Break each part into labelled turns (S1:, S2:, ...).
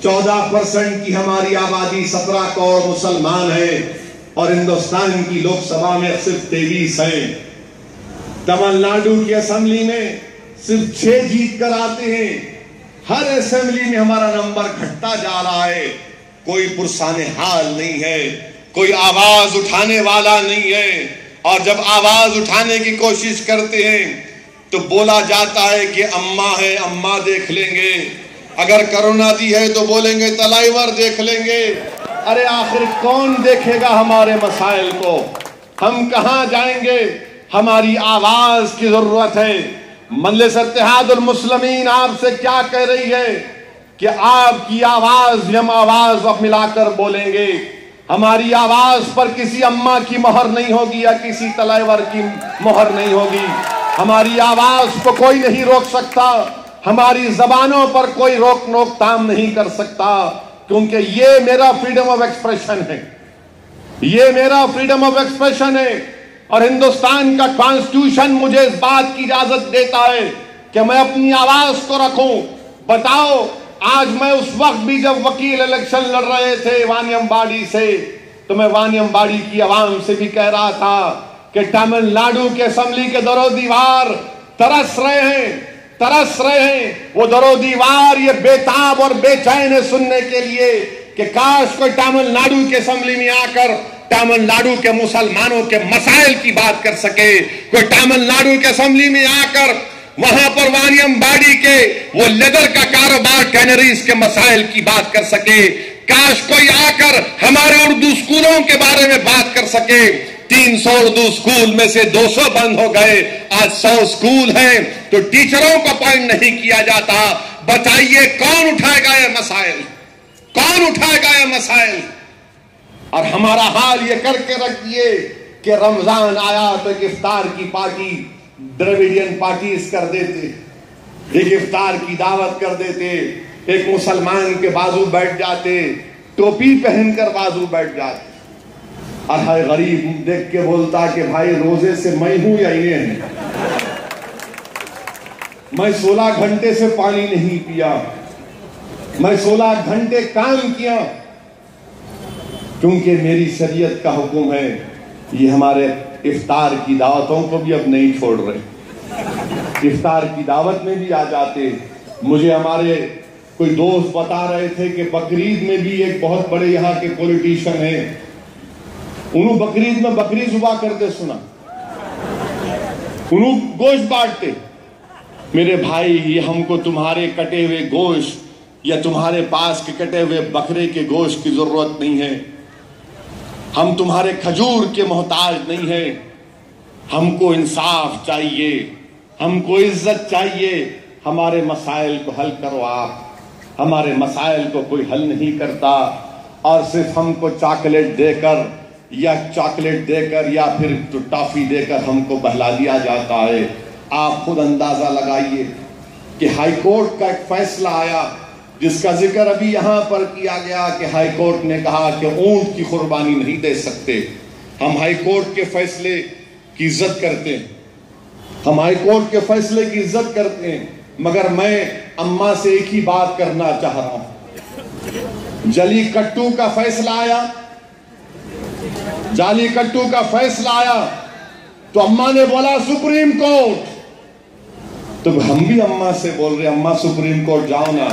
S1: 14% کی ہماری آبادی 17 کروڑ مسلمان ہیں اور ہندوستان کی لوک سبھا میں صرف 23 ہیں. تمل ناڈو کی اسمبلی میں صرف 6 جیت کر آتے ہیں. ہر اسمبلی میں ہمارا نمبر گھٹتا جا رہا ہے. کوئی پرسان حال نہیں ہے, کوئی آواز اٹھانے والا نہیں ہے. اور جب آواز اٹھانے کی کوشش کرتے ہیں تو بولا جاتا ہے کہ اماں ہے, اماں دیکھ لیں گے. اگر کرونا دی ہے تو بولیں گے تلائیور دیکھ لیں گے. ارے آخر کون دیکھے گا ہمارے مسائل کو؟ ہم کہاں جائیں گے؟ ہماری آواز کی ضرورت ہے. مجلس اتحاد المسلمین آپ سے کیا کہہ رہی ہے کہ آپ کی آواز ہم آواز اب ملا کر بولیں گے. ہماری آواز پر کسی اماں کی مہر نہیں ہوگی یا کسی تلائیور کی مہر نہیں ہوگی. ہماری آواز کو کوئی نہیں روک سکتا. ہماری زبانوں پر کوئی روک نہیں کر سکتا, کیونکہ یہ میرا فریڈم آف ایکسپریشن ہے. یہ میرا فریڈم آف ایکسپریشن ہے. اور ہندوستان کا کانسٹیٹیوشن مجھے اس بات کی اجازت دیتا ہے کہ میں اپنی آواز کو رکھوں. بتاؤ, آج میں اس وقت بھی جب وکیل الیکشن لڑ رہے تھے وانیم باڑی سے, تو میں وانیم باڑی کی عوام سے بھی کہہ رہا تھا کہ تمل ناڈو کے اسمبلی کے در و دیوار ترس رہے ہیں. وہ در و دیوار یہ بےتاب اور بے چین ہے سننے کے لیے کہ کاش کوئی تمل ناڈو کے اسمبلی میں آ کر تمل ناڈو کے مسلمانوں کے مسائل کی بات کر سکے. کوئی تمل ناڈو کے اسمبلی میں آ کر وہاں پر وانیم باڑی کے وہ لیدر کا کاروبار ٹینریز کے مسائل کی بات کر سکے. کاش کوئی آ کر ہمارے اردو اسکولوں کے بارے میں بات کر سکے. 300 اردو اسکول میں سے 200 بند ہو گئے, آج 100 اسکول ہیں تو ٹیچروں کو اپوائنٹ نہیں کیا جاتا. بتائیے کون اٹھائے گا یہ مسائل؟ کون اٹھائے گا یہ مسائل؟ اور ہمارا حال یہ کر کے رکھ دیے کہ رمضان آیا تو ایک افطار کی پارٹی ڈراویڈین پارٹیز کر دیتے, ایک افطار کی دعوت کر دیتے, ایک مسلمان کے بازو بیٹھ جاتے, ٹوپی پہن کر بازو بیٹھ جاتے. اور ہر غریب دیکھ کے بولتا کہ بھائی روزے سے میں ہوں یا یہ ہیں؟ میں 16 گھنٹے سے پانی نہیں پیا, میں 16 گھنٹے کام کیا, کیونکہ میری شریعت کا حکم ہے. یہ ہمارے افطار کی دعوتوں کو بھی اب نہیں چھوڑ رہے. افطار کی دعوت میں بھی آ جاتے. مجھے ہمارے کوئی دوست بتا رہے تھے کہ بقرعید میں بھی ایک بہت بڑے یہاں کے پولیٹیشن ہیں, انہوں بقرعید میں بکری ذبح کرتے سنا, انہوں گوشت بانٹتے. میرے بھائی, یہ ہم کو تمہارے کٹے ہوئے گوشت یا تمہارے پاس کے کٹے ہوئے بکرے کے گوشت کی ضرورت نہیں ہے. ہم تمہارے کھجور کے محتاج نہیں ہیں. ہم کو انصاف چاہیے, ہم کو عزت چاہیے. ہمارے مسائل کو حل کرو آپ. ہمارے مسائل کو کوئی حل نہیں کرتا, اور صرف ہم کو چاکلیٹ دے کر یا پھر ٹافی دے کر ہم کو بہلا دیا جاتا ہے. آپ خود اندازہ لگائیے کہ ہائی کورٹ کا ایک فیصلہ آیا جس کا ذکر ابھی یہاں پر کیا گیا کہ ہائی کورٹ نے کہا کہ اونٹ کی قربانی نہیں دے سکتے. ہم ہائی کورٹ کے فیصلے کی عزت کرتے ہیں, ہم ہائی کورٹ کے فیصلے کی عزت کرتے ہیں, مگر میں اماں سے ایک ہی بات کرنا چاہ رہا ہوں. جلی کٹو کا فیصلہ آیا تو اماں نے بولا سپریم کورٹ. تو ہم بھی اماں سے بول رہے, اماں سپریم کورٹ جاؤ نا.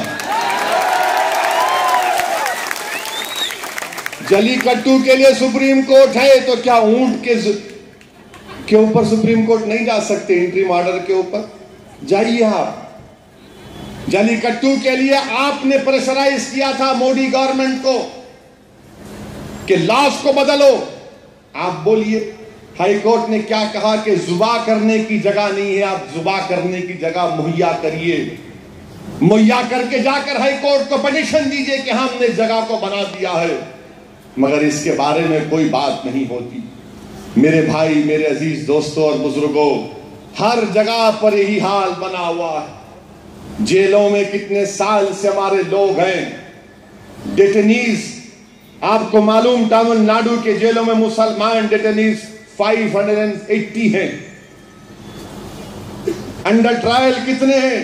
S1: جلی کٹو کے لیے سپریم کورٹ ہے تو کیا اونٹ کے اوپر سپریم کورٹ نہیں جا سکتے؟ انٹریم آرڈر کے اوپر جائیے آپ. جلی کٹو کے لیے آپ نے پریشرائز کیا تھا مودی گورنمنٹ کو کہ لاس کو بدلو. آپ بولیے ہائی کورٹ نے کیا کہا کہ ذبح کرنے کی جگہ نہیں ہے, آپ ذبح کرنے کی جگہ مہیا کریے. مہیا کر کے جا کر ہائی کورٹ کو پٹیشن دیجئے کہ ہم نے جگہ کو بنا دیا ہے. مگر اس کے بارے میں کوئی بات نہیں ہوتی. میرے بھائی, میرے عزیز دوستوں اور بزرگوں, ہر جگہ پر یہی حال بنا ہوا ہے. جیلوں میں کتنے سال سے ہمارے لوگ ہیں ڈیٹینیز. آپ کو معلوم تمل ناڈو کے جیلوں میں مسلمان ڈیٹینیز 580 ہیں. انڈر ٹرائل کتنے ہیں؟